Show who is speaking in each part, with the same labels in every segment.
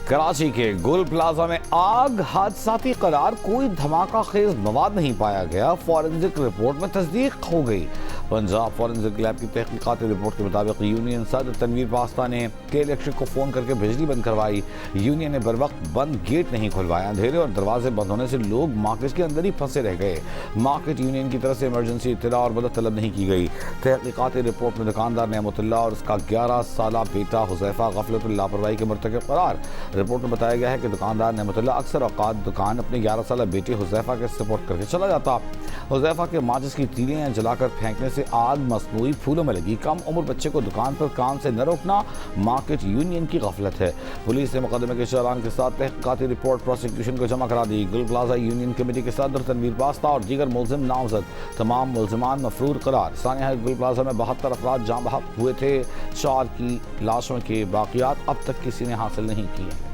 Speaker 1: कराची के गुल प्लाजा में आग हादसाती करार, कोई धमाका खेज मवाद नहीं पाया गया। फॉरेंसिक रिपोर्ट में तस्दीक हो गई। पंजाब फॉरेंसिक लैब की तहकीकाती रिपोर्ट के मुताबिक यूनियन सदर तनवीर पास्ता ने के इलेक्ट्रिक को फ़ोन करके बिजली बंद करवाई। यूनियन ने बर वक्त बंद गेट नहीं खुलवाया। अंधेरे और दरवाजे बंद होने से लोग मार्केट के अंदर ही फंसे रह गए। मार्केट यूनियन की तरफ से इमरजेंसी इत्तला और मदद तलब नहीं की गई। तहकीकाती रिपोर्ट में दुकानदार नेमतुल्लाह और उसका 11 साला बेटा हुज़ैफा गफलत लापरवाही के मुर्तकिब करार। रिपोर्ट में बताया गया है कि दुकानदार नेमतुल्लाह अक्सर औकात दुकान अपने 11 साला बेटे हुज़ैफा के सपोर्ट करके चला जाता। हुज़ैफा के माचिस की तीलियां जलाकर फेंकने से आग मसनूई फूलों में लगी। कम उम्र बच्चे को दुकान पर काम से न रोकना मार्केट यूनियन की गफलत है। पुलिस ने मुकदमे के चालान के साथ तहकीकाती रिपोर्ट प्रोसिक्यूशन को जमा करा दी। गुल प्लाजा यूनियन कमेटी के सदर तनवीर पास्ता और दीगर मुलजिम नामजद, तमाम मुलजिमान मफरूर करार। सानिया गुल प्लाजा में 72 अफराद जाँ बहक हुए थे। 4 की लाशों के बाकियात अब तक किसी ने हासिल नहीं किए।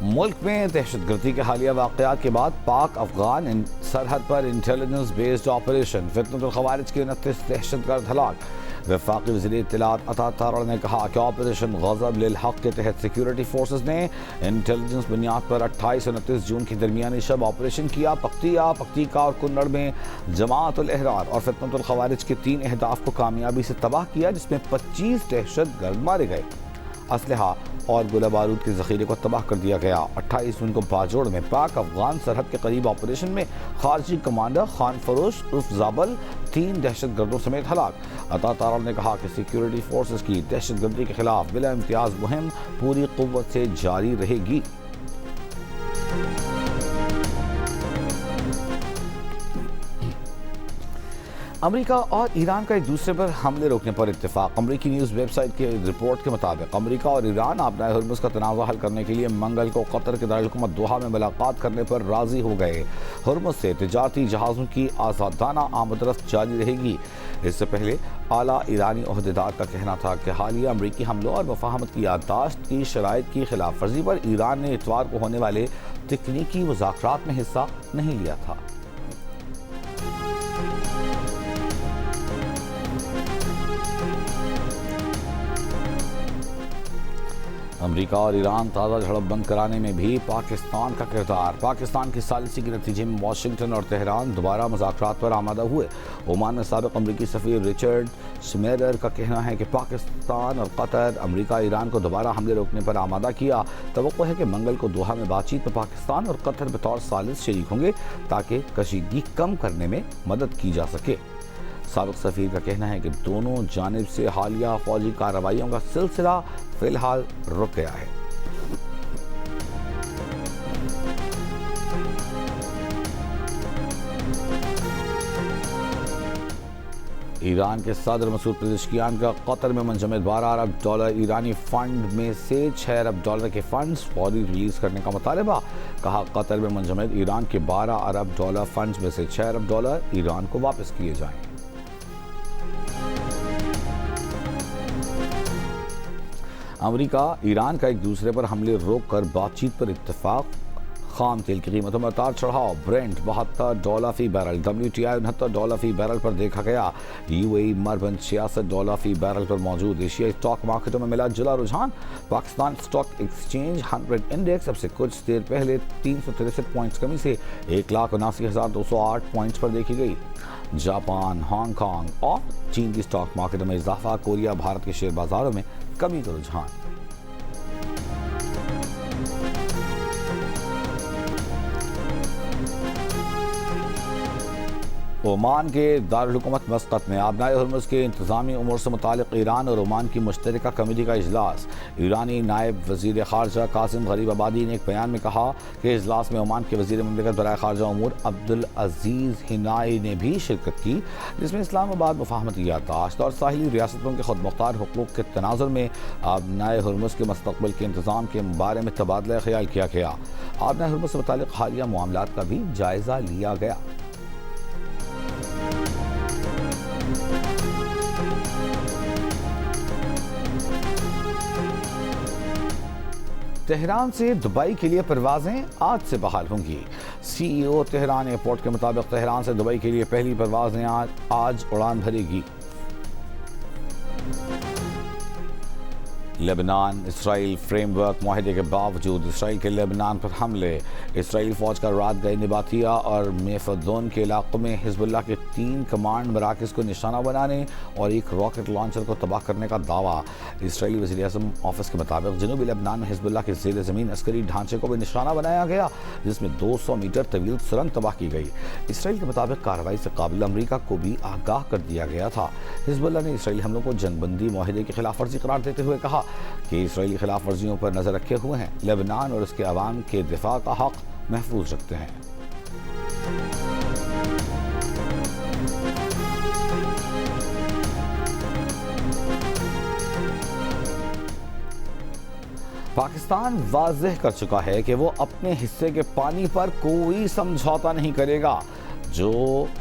Speaker 1: मुल्क में दहशतगर्दी के हालिया वाक़यात के बाद पाक अफगान सरहद पर इंटेलिजेंस बेस्ड ऑपरेशन, फितनतुल खवारिज के 29 दहशतगर्द हलाक। वफाकी वज़ीर इत्तलात अता तारड़ ने कहा कि ऑपरेशन ग़ज़ब लिल हक़ के तहत सिक्योरिटी फोर्सेस ने इंटेलिजेंस बुनियाद पर 28 और 29 जून की दरमियानी शब ऑपरेशन किया। पख्तिका और कुन्नड़ में जमाअतुल अहरार और फितनतुल खवारिज के 3 अहदाफ को कामयाबी से तबाह किया, जिसमें 25 दहशतगर्द मारे गए। असलहा और गोला बारूद के ज़ख़ीरे को तबाह कर दिया गया। 28 जून को बाजोड़ में पाक अफगान सरहद के करीब ऑपरेशन में खारजी कमांडर खान फरोश उर्फ जाबल 3 दहशतगर्दों समेत हलाक। अता तारड़ ने कहा कि सिक्योरिटी फोर्सेस की दहशतगर्दी के खिलाफ बिला इम्तियाज़ मुहिम पूरी क़ुव्वत से जारी रहेगी। अमेरिका और ईरान का एक दूसरे पर हमले रोकने पर इत्तेफाक। अमेरिकी न्यूज़ वेबसाइट की रिपोर्ट के मुताबिक अमेरिका और ईरान आबनाए हुर्मुज़ का तनाज़ा हल करने के लिए मंगल को कतर के दारुल-हुकूमत दोहा में मुलाकात करने पर राज़ी हो गए। हुर्मुज़ से तिजारती जहाज़ों की आज़ादाना आमदरफ्त जारी रहेगी। इससे पहले आला ईरानी ओहदेदार का कहना था कि हालिया अमरीकी हमलों और मुफ़ाहमत की याददाश्त की शराइत की खिलाफ वर्जी पर ईरान ने इतवार को होने वाले तकनीकी मुज़ाकरात में हिस्सा नहीं लिया था। अमेरिका और ईरान ताज़ा झड़प बंद कराने में भी पाकिस्तान का किरदार। पाकिस्तान की सालिसी के नतीजे में वाशिंगटन और तेहरान दोबारा मुज़ाकरात पर आमादा हुए। ओमान में साबिक़ अमरीकी सफ़ीर रिचर्ड स्मेरर का कहना है कि पाकिस्तान और कतर अमरीका ईरान को दोबारा हमले रोकने पर आमादा किया। तवक्को है कि मंगल को दोहा में बातचीत में पाकिस्तान और कतर बतौर सालिस शरीक होंगे ताकि कशीदगी कम करने में मदद की जा सके। साबिक़ सफ़ीर का कहना है कि दोनों जानिब से हालिया फ़ौजी कार्रवाइयों का सिलसिला फ़िलहाल रुक गया है। ईरान के सदर मसूद पेज़ेश्कियान का कतर में मुंजमद $12 अरब ईरानी फ़ंड में से $6 अरब के फ़ंड्स फौरी रिलीज़ करने का मुतालबा। कहा कतर में मुंजमद ईरान के $12 अरब फ़ंड्स में से $6 अरब ईरान को वापस किए जाएँ। अमेरिका ईरान का एक दूसरे पर हमले रोक कर बातचीत पर इत्तेफाक। खाम तेल की कीमतों में उतार चढ़ाव। ब्रेंट $72 फ़ी बैरल, WTI $69 फ़ी बैरल पर देखा गया। UAE मरबन $66 फ़ी बैरल पर मौजूद। एशियाई स्टॉक मार्केटों में मिला जुला रुझान। पाकिस्तान स्टॉक एक्सचेंज 100 इंडेक्स अब से कुछ देर पहले 363 पॉइंट्स कमी से 1,79,208 पॉइंट्स पर देखी गई। जापान, हांगकांग और चीन की स्टॉक मार्केटों में इजाफा। कोरिया, भारत के शेयर बाजारों में कमी का रुझान। ओमान के दारुल-हुकूमत मस्कत में आबनाए हुर्मुज़ के इंतज़ामी उमूर से मुतालिक ईरान और ओमान की मुश्तरका कमेटी का इजलास। ईरानी नायब वज़ीर ख़ारजा कासिम गरीबाबादी ने एक बयान में कहा कि इजलास में ओमान के वज़ीर ममलिकत बराए ख़ारजा उमूर अब्दुल अज़ीज़ हिनाई ने भी शिरकत की, जिसमें इस्लामाबाद मुफ़ाहमत की याददाश्त और साहिली रियासतों के खुदमुख्तार हुकूक़ के तनाज़ुर में आबनाए हुर्मुज़ के मुस्तक़बिल के इंतज़ाम के बारे में तबादला ख़याल किया गया। आबनाए हुर्मुज़ से मुतालिक हालिया मामलात का भी जायज़ा लिया गया। तेहरान से दुबई के लिए परवाजें आज से बहाल होंगी। सीईओ तेहरान एयरपोर्ट के मुताबिक तेहरान से दुबई के लिए पहली परवाजें आज उड़ान भरेगी। लेबनान इसराइल फ्रेमवर्क माहिदे के बावजूद इसराइल के लेबनान पर हमले। इसराइली फौज का रात गए नबातिया और मेफदोन के इलाकों में हिजबुल्लाह के 3 कमांड मराकज़ को निशाना बनाने और एक रॉकेट लॉन्चर को तबाह करने का दावा। इसराइली वज़ीर-ए-आज़म ऑफिस के मुताबिक जनूबी लेबनान में हिजबुल्लाह के ज़ेर ज़मीन अस्करी ढांचे को भी निशाना बनाया गया, जिसमें 200 मीटर तवील सुरंग तबाह की गई। इसराइल के मुताबिक कार्रवाई से काबिल अमरीका को भी आगाह कर दिया गया था। हिजबुल्लाह ने इसराइली हमलों को जंगबंदी माहिदे की खिलाफ वर्जी करार देते हुए कहा कि इसराइली खिलाफ वर्जियों पर नजर रखे हुए हैं, लेबनान और उसके अवाम के दिफा का हक महफूज रखते हैं। पाकिस्तान वाज़ेह कर चुका है कि वो अपने हिस्से के पानी पर कोई समझौता नहीं करेगा। जो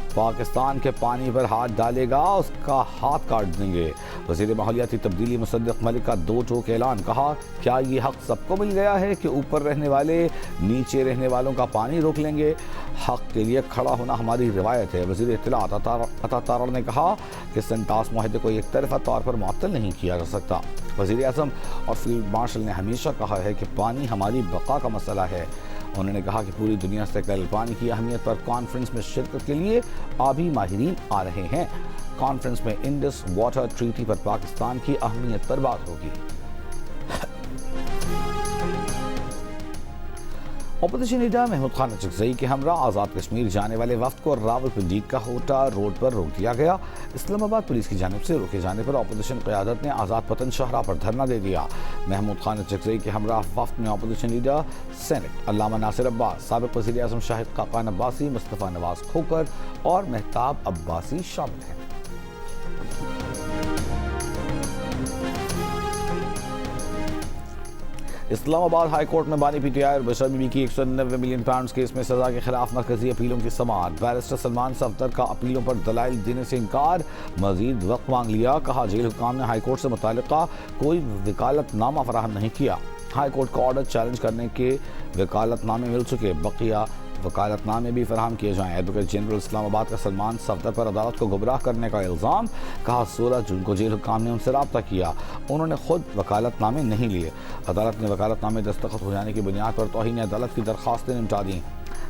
Speaker 1: पाकिस्तान के पानी पर हाथ डालेगा उसका हाथ काट देंगे। वज़ीर माहौलियाती तब्दीली मुसद्दिक़ मलिक का दो टोक ऐलान। कहा, क्या ये हक सबको मिल गया है कि ऊपर रहने वाले नीचे रहने वालों का पानी रोक लेंगे? हक के लिए खड़ा होना हमारी रिवायत है। वज़ीर इत्तलात अता तारड़ ने कहा कि सेंटास माहिदे को एक तरफा तौर पर मुअत्तल नहीं किया जा सकता। वज़ीर आज़म और फील्ड मार्शल ने हमेशा कहा है कि पानी हमारी बका का मसला है। उन्होंने कहा कि पूरी दुनिया से कल पानी की अहमियत पर कॉन्फ्रेंस में शिरकत के लिए आबी माहिरीन आ रहे हैं। कॉन्फ्रेंस में इंडस वाटर ट्रीटी पर पाकिस्तान की अहमियत पर बात होगी। अपोजिशन लीडर महमूद खान अचकज़ई के हमरा आज़ाद कश्मीर जाने वाले वफ्द को रावलपिंडी का होटा रोड पर रोक दिया गया। इस्लामाबाद पुलिस की जानिब से रोके जाने पर अपोजिशन क़यादत ने आज़ाद पतन शाहरा पर धरना दे दिया। महमूद खान अचकज़ई के हमरा वफ्द में अपोजिशन लीडर सेनेट अल्लामा नासिर अब्बास, साबिक़ वज़ीर आज़म शाहिद खाकान अब्बासी, मुस्तफ़ा नवाज खोकर और मेहताब अब्बासी शामिल हैं। इस्लामाबाद हाई कोर्ट में बानी पीटीआई और बशर बीबी की 190 मिलियन पाउंड केस में सजा के खिलाफ मरकजी अपीलों की समाअत। बैरिस्टर सलमान सफदर का अपीलों पर दलाइल देने से इनकार, मजीद वक्त मांग लिया। कहा, जेल हुकाम ने हाई कोर्ट से मुतालिका कोई वकालतनामा फराहम नहीं किया। हाई कोर्ट का ऑर्डर चैलेंज करने के वकालतनामे मिल चुके, बकिया वकालतनामे भी फराहम किए जाएँ। एडवोकेट जनरल इस्लामाबाद का सलमान सफदर पर अदालत को गुमराह करने का इल्ज़ाम। कहा, 16 जून को जेल हुकाम ने उनसे रब्ता किया, उन्होंने खुद वकालतनामे नहीं लिए। अदालत ने वकालतनामे दस्तखत हो जाने की बुनियाद पर तौहीन अदालत की दरख्वास्तें निपटा दी।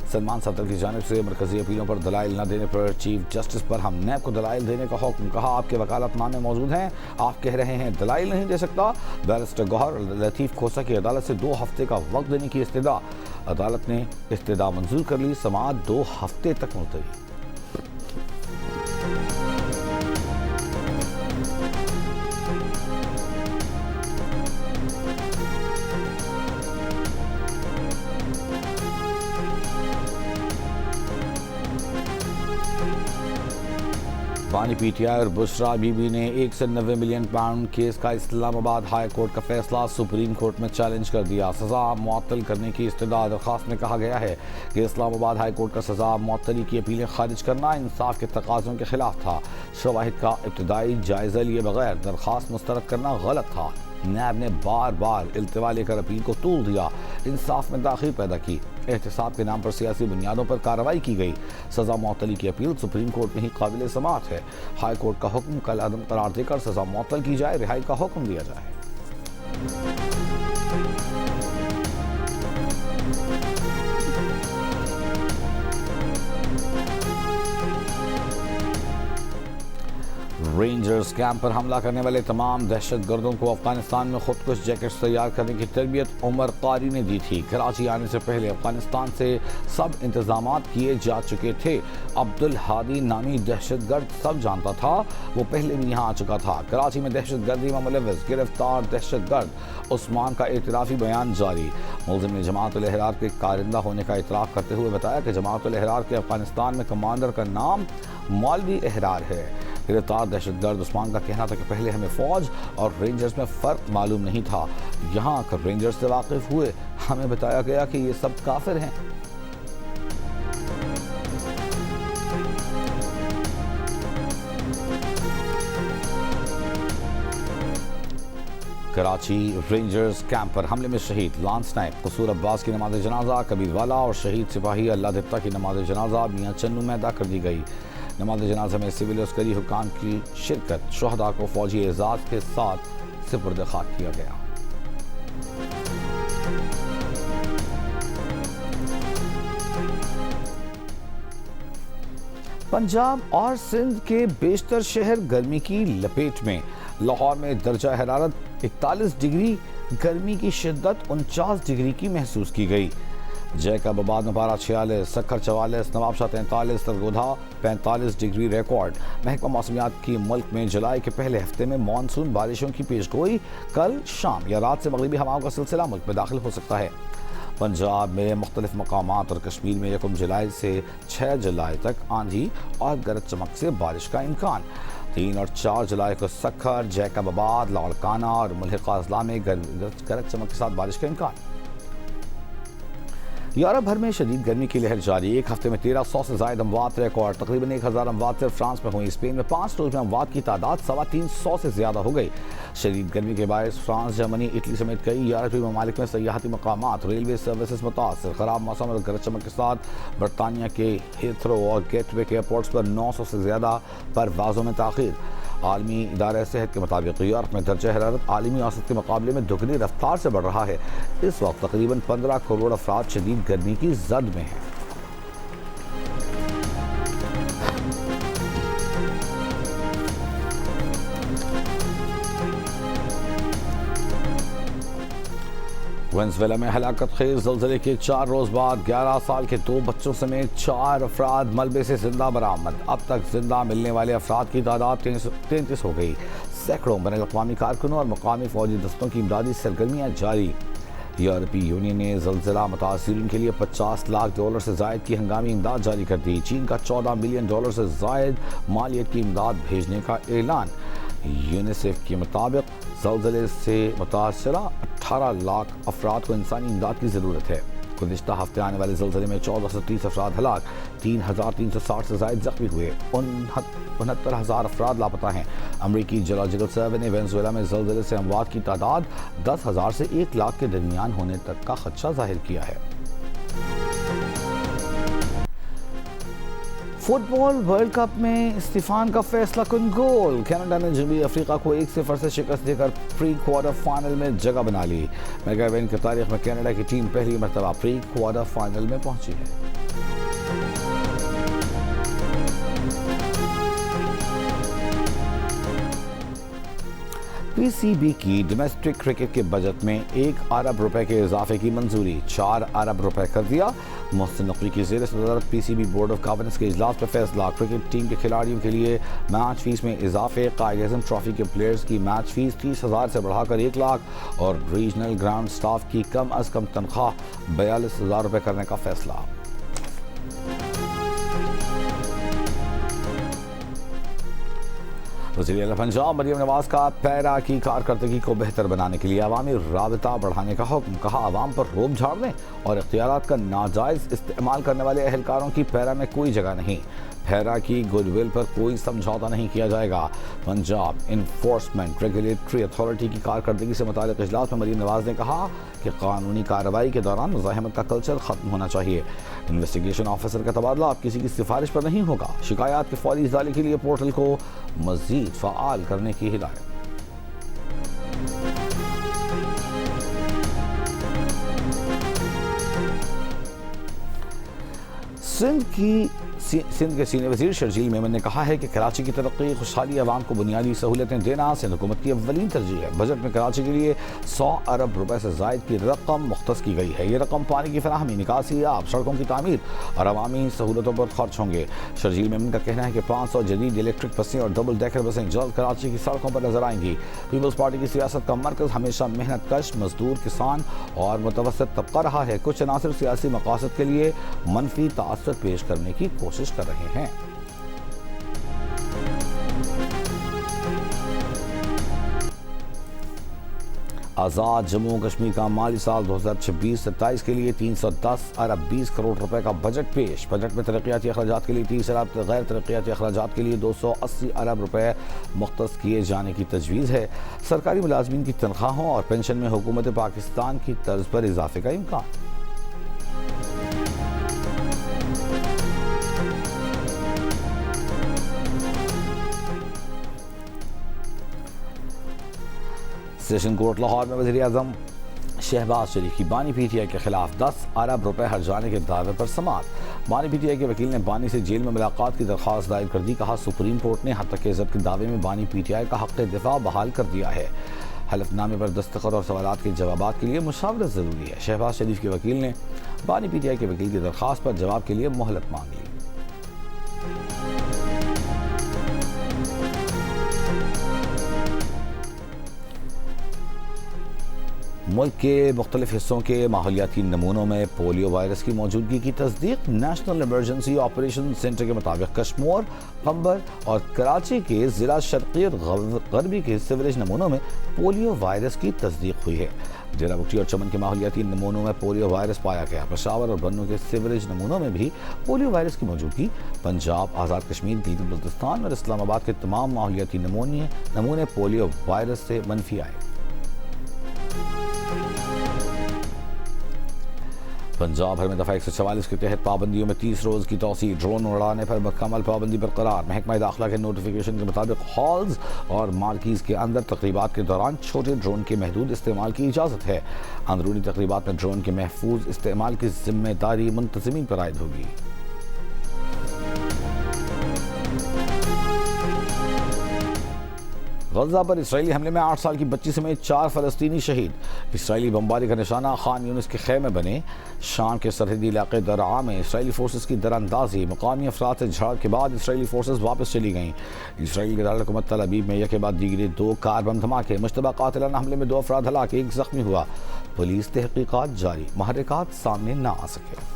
Speaker 1: सलमान सफदर की जानिब से मरकजी अपीलों पर दलाइल न देने पर चीफ जस्टिस पर हम नैब को दलाइल देने का हुक्म। कहा, आपके वकालतनामे मौजूद हैं, आप कह रहे हैं दलाइल नहीं दे सकता। बैरिस्टर गौहर लतीफ़ खोसा की अदालत से 2 हफ्ते का वक्त देने की इस्तदा। अदालत ने इस्तदा मंजूर कर ली, समाअत 2 हफ्ते तक मुलतवी। बानी पीटीआई और बुशरा बीबी ने 190 मिलियन पाउंड केस का इस्लामाबाद हाई कोर्ट का फैसला सुप्रीम कोर्ट में चैलेंज कर दिया। सज़ा मुअत्तल करने की इस्तदा। दरख्वास्त में कहा गया है कि इस्लामाबाद हाई कोर्ट का सज़ा मुअत्तली की अपीलें खारिज करना इंसाफ के तकाज़ों के खिलाफ था। शवाहिद का इब्तदाई जायज़ा लिए बगैर दरख्वास्त मुस्तरद करना गलत था। नैब ने बार बार इल्तिवा लेकर अपील को तूल दिया, इंसाफ में दाखिल पैदा की। एहतसाब के नाम पर सियासी बुनियादों पर कार्रवाई की गई। सज़ा मुअत्तली की अपील सुप्रीम कोर्ट में ही काबिल समाअत है। हाई कोर्ट का हुक्म कल अदम करार देकर सज़ा मुअत्तल की जाए, रिहाई का हुक्म दिया जाए। रेंजर्स कैंप पर हमला करने वाले तमाम दहशतगर्दों को अफगानिस्तान में खुदकुश जैकेट्स तैयार करने की तरबियत उमर कारी ने दी थी। कराची आने से पहले अफगानिस्तान से सब इंतजाम किए जा चुके थे। अब्दुल हादी नामी दहशतगर्द सब जानता था, वो पहले भी यहाँ आ चुका था। कराची में दहशतगर्दी में मुलव्वस गिरफ्तार दहशतगर्द उस्मान का एतराफ़ी बयान जारी। मुल्ज़िम ने जमात-उल-अहरार के कारिंदा होने का इतराफ़ करते हुए बताया कि जमात-उल-अहरार के अफगानिस्तान में कमांडर का नाम मौलवी अहरार है। गिरफ्तार दहशतगर्द उस्मान का कहना था कि पहले हमें फ़ौज और रेंजर्स में फ़र्क मालूम नहीं था, यहाँ आकर रेंजर्स से वाकिफ़ हुए, हमें बताया गया कि ये सब काफिर हैं। कराची रेंजर्स कैंप पर हमले में शहीद लांस नायब कसूर अब्बास की नमाज जनाजा, कबीर वाला और शहीद सिपाही अल्लाह दित्ता की नमाज जनाजा मियाँ चन्नू में अदा कर दी गई। नमाज जनाजा में सिविल अस्करी हुकाम की शिरकत, शहदा को फौजी एजाज के साथ सुपुर्द खाक किया गया। पंजाब और सिंध के बेशतर शहर गर्मी की लपेट में। लाहौर में दर्जा हरारत 41 डिग्री, गर्मी की शिद्दत 49 डिग्री की महसूस की गई। जैकबाबाद में पारा 46, सक्खर 44, नवाबशाह 43, सरगोधा 45 डिग्री रिकॉर्ड। महकमा मौसमियात की मुल्क में जुलाई के पहले हफ्ते में मानसून बारिशों की पेशगोई कल शाम या रात से मगरिबी हवाओं का सिलसिला मुल्क में दाखिल हो सकता है। पंजाब में मुख्तलिफ मकामात और कश्मीर में 1 जुलाई से 6 जुलाई तक आंधी और गरज चमक से बारिश का इम्कान। 3 और 4 जुलाई को सक्खर, जैकबाबाद, लाड़काना और मुल्हिका अजला में गरज चमक के साथ बारिश का इम्कान। यूरोप भर में शदीद गर्मी की लहर जारी। एक हफ्ते में 1300 से ज्यादा अमवात रिकॉर्ड। तकरीबन 1000 अमवात सिर्फ फ्रांस में हुई। स्पेन में 5 रोज में अमवात की तादाद 350 से ज्यादा हो गई। शदीद गर्मी के बायस फ्रांस, जर्मनी, इटली समेत कई यूरोपीय ममालिक में सयाहती मकामात, रेलवे सर्विसेज मुतासर। खराब मौसम और गरज चमक के साथ बरतानिया के हीथ्रो और गेटवे के एयरपोर्ट्स पर 900 से ज्यादा परवाज़ों में ताख़ीर। आलमी इदारे सेहत के मुताबिक यूरोप में दर्जा हरारत आलमी औसत के मुकाबले में दुगनी रफ्तार से बढ़ रहा है। इस वक्त तकरीबन 15 करोड़ अफराद शदीद गर्मी की जद में हैं। वेनेजुएला में हलाकत खेज ज़लज़ले के 4 रोज बाद 11 साल के 2 बच्चों समेत 4 अफराद मलबे से जिंदा बरामद। अब तक जिंदा मिलने वाले अफराद की तादाद 33 हो गई। सैकड़ों बैनुल-अक़वामी कारकुनों और मकामी फौजी दस्तों की इमदादी सरगर्मियाँ जारी। यूरोपीय यूनियन ने ज़लज़ला मुतासिरीन के लिए $50 लाख से जायद की हंगामी इमदाद जारी कर दी। चीन का $14 मिलियन से जायद मालियत की इमदाद भेजने का ऐलान। यूनिसेफ के मुताबिक ज़लज़ले से मुतासरा 18 लाख अफराद को इंसानी इमदाद की ज़रूरत है। गुज़िश्ता हफ्ते आने वाले ज़लज़ले में 1430 अफराद हलाक, 3360 से जायद जख्मी हुए, 69,000 अफराद लापता हैं। अमरीकी जियोलॉजिकल सर्वे ने वेनेजुएला में ज़लज़ले से अमवात की तादाद 10,000 से 1 लाख के दरमियान होने तक का खदशा जाहिर किया है। फुटबॉल वर्ल्ड कप में स्टीफान का फैसला कुन गोल। कनाडा ने जनूबी अफ्रीका को 1-0 से शिकस्त देकर प्री क्वार्टर फाइनल में जगह बना ली। मेगा इवेंट की तारीख में कनाडा की टीम पहली मरतबा प्री क्वार्टर फाइनल में पहुंची है। पीसीबी की डोमेस्टिक क्रिकेट के बजट में 1 अरब रुपए के इजाफे की मंजूरी, 4 अरब रुपए कर दिया। मोहसिन नकवी की ज़ेर सदारत पीसीबी बोर्ड ऑफ गवर्नेंस के इजलास पर फैसला। क्रिकेट टीम के खिलाड़ियों के लिए मैच फीस में इजाफे, कायद-ए-आज़म ट्रॉफी के प्लेयर्स की मैच फीस 30,000 से बढ़ाकर 1 लाख और रीजनल ग्राउंड स्टाफ की कम अज़ कम तनख्वाह 42,000 रुपये करने का फैसला। वज़ीर आला पंजाब मरियम नवाज का पैरा की कारकर्दगी को बेहतर बनाने के लिए अवामी राबता बढ़ाने का हुक्म। कहा, आवाम पर रोब झाड़ने और इख्तियारात का नाजायज़ इस्तेमाल करने वाले एहलकारों की पैरा में कोई जगह नहीं। पैरा की गुडविल पर कोई समझौता नहीं किया जाएगा। पंजाब इन्फोर्समेंट रेगुलेटरी अथॉरिटी की कारकर्दगी से मुताल्लिक़ इजलास में मरियम नवाज ने कहा कि कानूनी कार्रवाई के दौरान मुज़ाहमत का कल्चर ख़त्म होना चाहिए। इन्वेस्टिगेशन ऑफिसर का तबादला अब किसी की सिफारिश पर नहीं होगा। शिकायत के फौरी इज़ाले के लिए पोर्टल को मज़ीद फ़आल करने की हिदायत। सिंध के सीनियर वजीर शर्जील मेमन ने कहा है कि कराची की तरक्की, खुशहाली, आवाम को बुनियादी सहूलतें देना सिंध हुकूमत की अव्वलीन तरजीह है। बजट में कराची के लिए 100 अरब रुपए से जायद की रकम मुख्तस की गई है। ये रकम पानी की फराहमी, निकासी, आब, सड़कों की तामीर और अवामी सहूलतों पर खर्च होंगे। शर्जील मेमन का कहना है कि 500 जदीद इलेक्ट्रिक बसें और डबल डेकर बसें जल्द कराची की सड़कों पर नजर आएंगी। पीपल्स पार्टी की सियासत का मरकज हमेशा मेहनत कश, मजदूर, किसान और मुतवस्सित तबका रहा है। कुछ अनासर सियासी मकासद के लिए मनफी तासर पेश करने की कोशिश कर रहे हैं। आज़ाद जम्मू कश्मीर का माली साल 2026-27 के लिए 310 अरब 20 करोड़ रुपए का बजट पेश। बजट में तरक्याती अखराजात के लिए 30 अरब, गैर तरक्याती अखराजात के लिए 280 अरब रुपए मुख्तस किए जाने की तजवीज़ है। सरकारी मुलाजमीन की तनख्वाहों और पेंशन में हुकूमत पाकिस्तान की तर्ज पर इजाफे का इम्कान। सेशन कोर्ट लाहौर में वज़ीर-ए-आज़म शहबाज शरीफ की बानी पीटीआई के खिलाफ 10 अरब रुपए हर्जाने के दावे पर समाअत। बानी पीटीआई के वकील ने बानी से जेल में मुलाकात की दरख्वास्त दायर कर दी। कहा, सुप्रीम कोर्ट ने हत्या के इज़्ज़त के दावे में बानी पीटीआई का हक़ दिफा बहाल कर दिया है। हलफनामे पर दस्तखत और सवालात के जवाबात के लिए मुशावरत ज़रूरी है। शहबाज शरीफ के वकील ने बानी पीटीआई के वकील की दरख्वास्त पर जवाब के लिए मोहलत मांग ली। मुल्क के मुख्तलिफ हिस्सों के माहौलियाती नमूनों में पोलियो वायरस की मौजूदगी की तस्दीक। नेशनल इमरजेंसी ऑपरेशन सेंटर के मुताबिक कश्मीर, कंबर और कराची के ज़िला शर्क़ी और गरबी के सीवरेज नमूनों में पोलियो वायरस की तस्दीक हुई है। डेरा बुगटी और चमन के माहौलियाती नमूनों में पोलियो वायरस पाया गया। पेशावर और बन्नू के सीवरेज नमूनों में भी पोलियो वायरस की मौजूदगी। पंजाब, आज़ाद कश्मीर, गिलगित बल्तिस्तान और इस्लामाबाद के तमाम माहौलियाती नमूने पोलियो वायरस से मनफी आए। पंजाब भर में दफ़ा 144 के तहत पाबंदियों में 30 रोज़ की तौसी। ड्रोन उड़ाने पर मुकम्मल पाबंदी बरकरार। महकमा दाखिला के नोटिफिकेशन के मुताबिक हॉल्स और मार्कीज़ के अंदर तकरीबात के दौरान छोटे ड्रोन के महदूद इस्तेमाल की इजाज़त है। अंदरूनी तकरीबात में ड्रोन के महफूज इस्तेमाल की जिम्मेदारी मुंतज़मीन पर आयद होगी। गजा पर इसराइली हमले में 8 साल की बच्ची समेत 4 फलस्तीनी शहीद। इसराइली बमबारी का निशाना खान यूनिस के खेमे बने। शाम के सरहदी इलाके दरआ में इसराइली फोर्सेस की दरअंदाजी। मकामी अफराद से झड़प के बाद इसराइली फोर्सेस वापस चली गईं। इसराइली दारकूमत तल अबीब में यके बाद दीगरे 2 कार बम धमाके। मुश्तबा कातिलाना हमले में 2 अफराद हलाक, 1 जख्मी हुआ। पुलिस तहकीकात जारी, महरकात सामने न आ सके।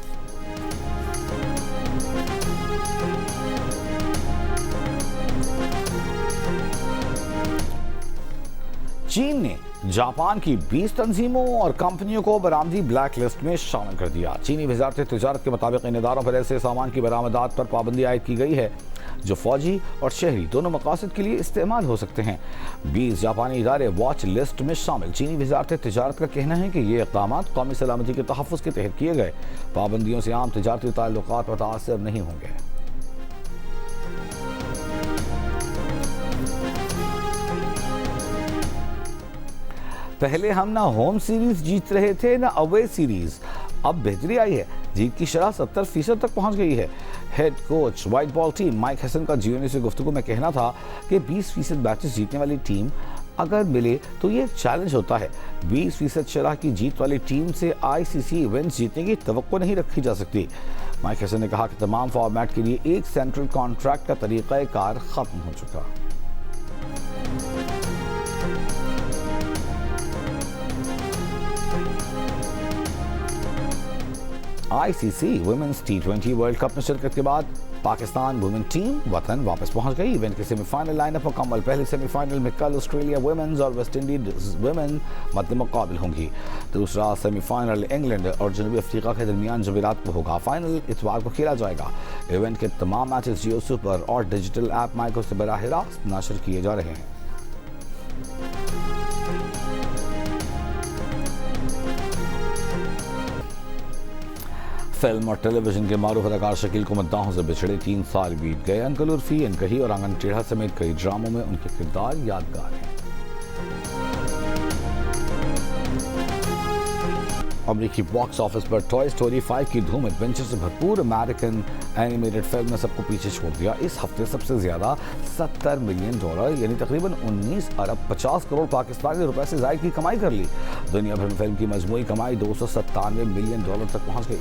Speaker 1: चीन ने जापान की 20 तंजीमों और कंपनियों को बरामदी ब्लैक लिस्ट में शामिल कर दिया। चीनी वजारत तिजारत के मुताबिक इन इदारों पर ऐसे सामान की बरामदात पर पाबंदी आयद की गई है जो फौजी और शहरी दोनों मकासद के लिए इस्तेमाल हो सकते हैं। 20 जापानी इदारे वॉच लिस्ट में शामिल। चीनी वजारत तिजारत का कहना है कि ये इक़दाम कौमी सलामती के तहफ़्फ़ुज़ के तहत किए गए। पाबंदियों से आम तिजारती ताल्लुकात मुतासर नहीं होंगे। पहले हम ना होम सीरीज जीत रहे थे ना अवे सीरीज। अब बेहतरी आई है, जीत की शरह 70% तक पहुंच गई है। Head coach white ball team Mike Hesson का जीओनी से गुफ्तगू में कहना था कि 20% मैचेस जीतने वाली टीम अगर मिले तो ये चैलेंज होता है। 20% शरह की जीत वाली टीम से आईसीसी इवेंट्स जीतने की तवक्को नहीं रखी जा सकती। माइक हसन ने कहा कि तमाम फॉर्मेट के लिए एक सेंट्रल कॉन्ट्रैक्ट का तरीक़ा कार खत्म हो चुका। ICC women's T20 world cup में शिरकत के बाद पाकिस्तान वुमेन टीम वतन वापस पहुंच गई। इवेंट के सेमीफाइनल लाइनअप मुकम्मल। पहले सेमीफाइनल में कल ऑस्ट्रेलिया वुमेन्स और वेस्ट इंडीज वुमेन मद्दे मुकाबिल होंगी। दूसरा सेमीफाइनल इंग्लैंड और जनूबी अफ्रीका के दरमियान जुमेरात को होगा। फाइनल इतवार को खेला जाएगा। इवेंट के तमाम मैचेस जियो सुपर और डिजिटल ऐप माइक्रो से बराह रास्त नशर किए जा रहे हैं। फिल्म और टेलीविजन के मारूफ अदाकार शकील को मद्दाहों से बिछड़े 3 साल बीत गए। अंकल उर्फी, इनकही और आंगन टेढ़ा समेत कई ड्रामों में उनके किरदार यादगार हैं। अमेरिकी box office per toy story 5 की धूम एडवेंचर से भरपूर अमेरिकन एनिमेटेड फिल्म ने सबको पीछे छोड़ दिया। इस हफ्ते सबसे ज्यादा $70 मिलियन यानी तकरीबन 19 अरब 50 करोड़ पाकिस्तानी रुपए से जायद की कमाई कर ली। दुनिया भर में फिल्म की मजमूई कमाई $297 मिलियन तक पहुंच गई।